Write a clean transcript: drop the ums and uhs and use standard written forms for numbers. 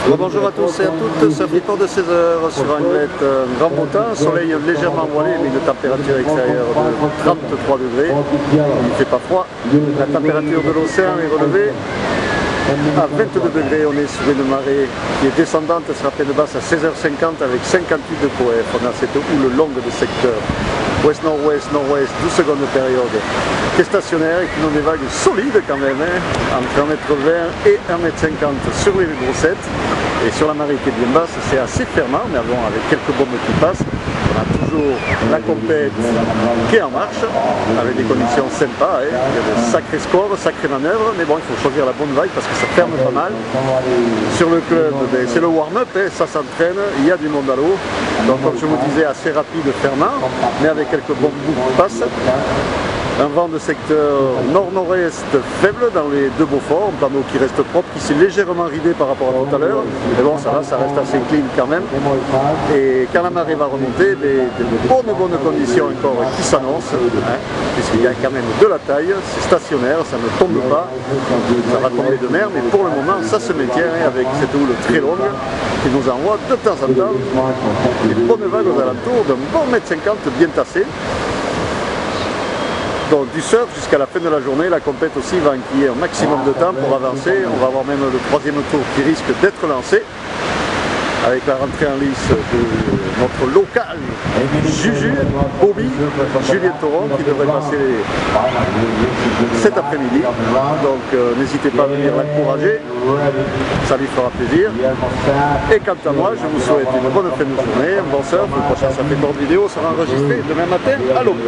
Bonjour à tous et à toutes, c'est Freeport de 16h sur Anglette, grand beau temps, soleil légèrement voilé mais une température extérieure de 33 degrés, il ne fait pas froid, la température de l'océan est relevée à 22 degrés, on est sur une marée qui est descendante, sera pleine basse à 16h50 avec 58 de coef, on a cette houle longue de secteur ouest-nord-ouest, nord-ouest, 12 secondes de période qui est stationnaire et qui nous des vagues solides quand même, entre 1,20 m et 1,50 m sur les grossettes. Et sur la marée qui est bien basse, c'est assez fermant, mais bon, avec quelques bombes qui passent, on a toujours la compète qui est en marche, avec des conditions sympas, il y a de sacrés scores, sacrées manœuvres, mais bon, il faut choisir la bonne vague parce que ça ferme pas mal. Sur le club, c'est le warm-up, ça s'entraîne, il y a du monde à l'eau, donc comme je vous disais, assez rapide, fermant, mais avec quelques bombes qui passent. Un vent de secteur nord-nord-est faible dans les deux Beaufort, un plan d'eau qui reste propre, qui s'est légèrement ridé par rapport à tout à l'heure. Mais bon, ça va, ça reste assez clean quand même. Et quand la marée va remonter, de bonnes conditions encore qui s'annoncent, puisqu'il y a quand même de la taille, c'est stationnaire, ça ne tombe pas, ça va tomber de mer, mais pour le moment ça se maintient avec cette houle très longue qui nous envoie de temps en temps des bonnes vagues aux alentours d'un bon 1,50 m bien tassé. Donc du surf jusqu'à la fin de la journée, la compète aussi va enquiller un maximum de temps pour avancer. On va avoir même le troisième tour qui risque d'être lancé avec la rentrée en lice de notre local Juju, Bobby, Julien Thoron qui devrait passer cet après-midi. Donc n'hésitez pas à venir l'encourager, ça lui fera plaisir. Et quant à moi, je vous souhaite une bonne fin de journée, un bon surf. Le prochain Freeport vidéo sera enregistré demain matin à l'aube.